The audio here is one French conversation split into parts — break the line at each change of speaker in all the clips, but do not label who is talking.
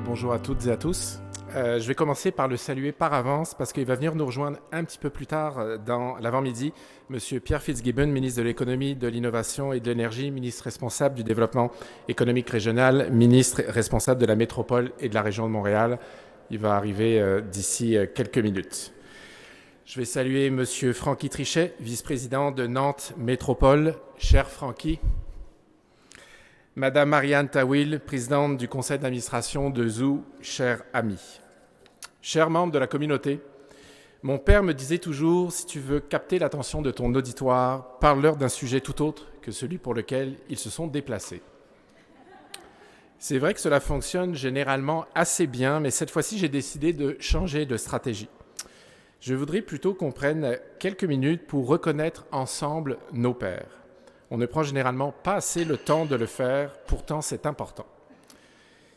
Bonjour à toutes et à tous. Je vais commencer par le saluer par avance parce qu'il va venir nous rejoindre un petit peu plus tard dans l'avant-midi, Monsieur Pierre Fitzgibbon, ministre de l'Économie, de l'Innovation et de l'Énergie, ministre responsable du Développement économique régional, ministre responsable de la métropole et de la région de Montréal. Il va arriver d'ici quelques minutes. Je vais saluer Monsieur Francky Trichet, vice-président de Nantes Métropole. Cher Francky. Madame Marianne Tawil, présidente du conseil d'administration de Zoo, cher ami. Chers membres de la communauté, mon père me disait toujours, si tu veux capter l'attention de ton auditoire, parle-leur d'un sujet tout autre que celui pour lequel ils se sont déplacés. C'est vrai que cela fonctionne généralement assez bien, mais cette fois-ci, j'ai décidé de changer de stratégie. Je voudrais plutôt qu'on prenne quelques minutes pour reconnaître ensemble nos pères. On ne prend généralement pas assez le temps de le faire, pourtant c'est important.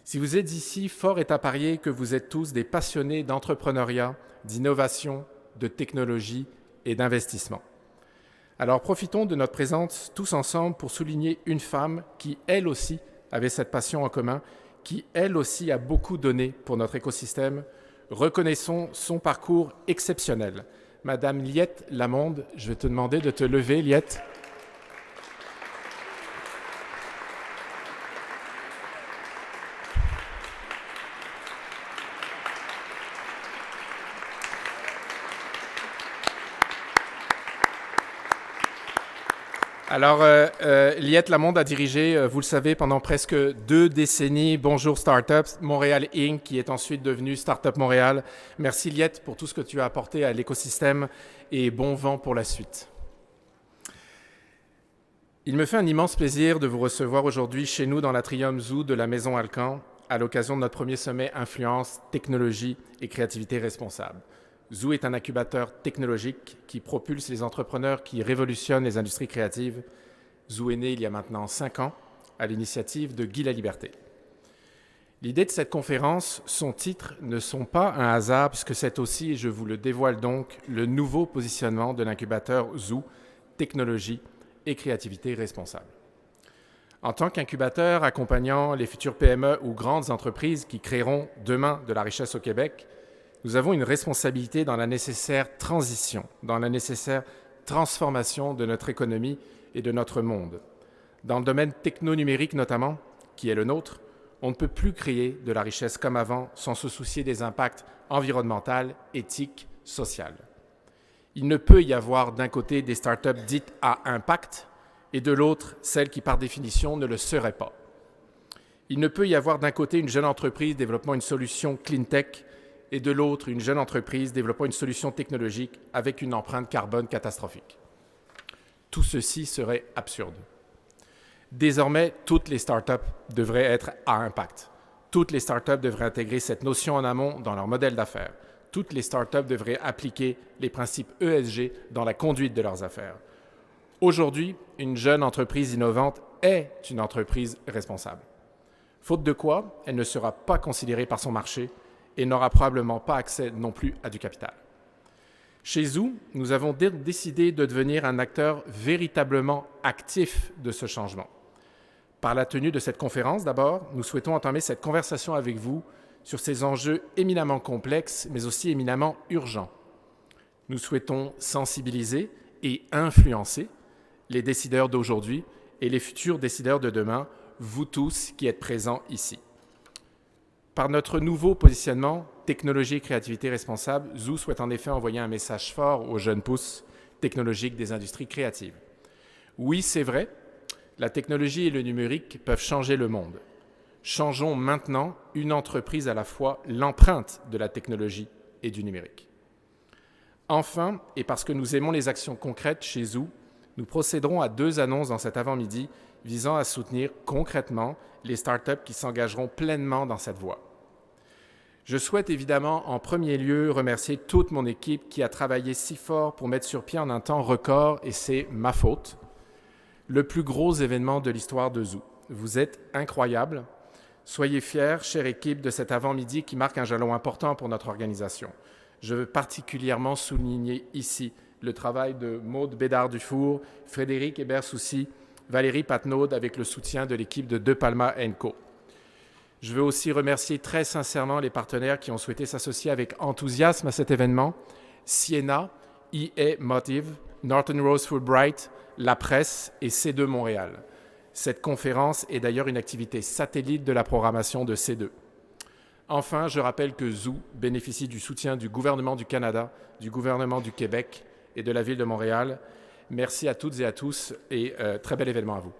Si vous êtes ici, fort est à parier que vous êtes tous des passionnés d'entrepreneuriat, d'innovation, de technologie et d'investissement. Alors profitons de notre présence tous ensemble pour souligner une femme qui, elle aussi, avait cette passion en commun, qui, elle aussi, a beaucoup donné pour notre écosystème. Reconnaissons son parcours exceptionnel. Madame Liette Lamonde, je vais te demander de te lever, Liette. Alors, Liette Lamonde a dirigé, vous le savez, pendant presque 2 décennies Bonjour Startups, Montréal Inc., qui est ensuite devenu Startup Montréal. Merci Liette pour tout ce que tu as apporté à l'écosystème et bon vent pour la suite. Il me fait un immense plaisir de vous recevoir aujourd'hui chez nous dans l'Atrium Zoo de la Maison Alcan à l'occasion de notre premier sommet Influence, Technologie et Créativité Responsable. Zoo est un incubateur technologique qui propulse les entrepreneurs qui révolutionnent les industries créatives. Zoo est né il y a maintenant 5 ans à l'initiative de Guy Laliberté. L'idée de cette conférence, son titre, ne sont pas un hasard puisque c'est aussi, et je vous le dévoile donc, le nouveau positionnement de l'incubateur Zoo, Technologie et Créativité Responsable. En tant qu'incubateur accompagnant les futures PME ou grandes entreprises qui créeront demain de la richesse au Québec, nous avons une responsabilité dans la nécessaire transition, dans la nécessaire transformation de notre économie et de notre monde. Dans le domaine techno-numérique notamment, qui est le nôtre, on ne peut plus créer de la richesse comme avant sans se soucier des impacts environnementaux, éthiques, sociaux. Il ne peut y avoir d'un côté des startups dites à impact et de l'autre celles qui par définition ne le seraient pas. Il ne peut y avoir d'un côté une jeune entreprise développant une solution clean tech et de l'autre, une jeune entreprise développant une solution technologique avec une empreinte carbone catastrophique. Tout ceci serait absurde. Désormais, toutes les startups devraient être à impact. Toutes les startups devraient intégrer cette notion en amont dans leur modèle d'affaires. Toutes les startups devraient appliquer les principes ESG dans la conduite de leurs affaires. Aujourd'hui, une jeune entreprise innovante est une entreprise responsable. Faute de quoi, elle ne sera pas considérée par son marché et n'aura probablement pas accès non plus à du capital. Chez Zoo, nous avons décidé de devenir un acteur véritablement actif de ce changement. Par la tenue de cette conférence, d'abord, nous souhaitons entamer cette conversation avec vous sur ces enjeux éminemment complexes, mais aussi éminemment urgents. Nous souhaitons sensibiliser et influencer les décideurs d'aujourd'hui et les futurs décideurs de demain, vous tous qui êtes présents ici. Par notre nouveau positionnement Technologie et Créativité Responsable, Zoo souhaite en effet envoyer un message fort aux jeunes pousses technologiques des industries créatives. Oui, c'est vrai, la technologie et le numérique peuvent changer le monde. Changeons maintenant une entreprise à la fois l'empreinte de la technologie et du numérique. Enfin, et parce que nous aimons les actions concrètes chez Zoo, nous procéderons à 2 annonces dans cet avant-midi visant à soutenir concrètement les startups qui s'engageront pleinement dans cette voie. Je souhaite évidemment en premier lieu remercier toute mon équipe qui a travaillé si fort pour mettre sur pied en un temps record, et c'est ma faute, le plus gros événement de l'histoire de Zoo. Vous êtes incroyables. Soyez fiers, chère équipe, de cet avant-midi qui marque un jalon important pour notre organisation. Je veux particulièrement souligner ici le travail de Maude Bédard-Dufour, Frédéric Hébert-Soucy, Valérie Patnaud avec le soutien de l'équipe de De Palma & Co. Je veux aussi remercier très sincèrement les partenaires qui ont souhaité s'associer avec enthousiasme à cet événement. Siena, EA Motive, Norton Rose Fulbright, La Presse et C2 Montréal. Cette conférence est d'ailleurs une activité satellite de la programmation de C2. Enfin, je rappelle que Zoo bénéficie du soutien du gouvernement du Canada, du gouvernement du Québec et de la Ville de Montréal. Merci à toutes et à tous et très bel événement à vous.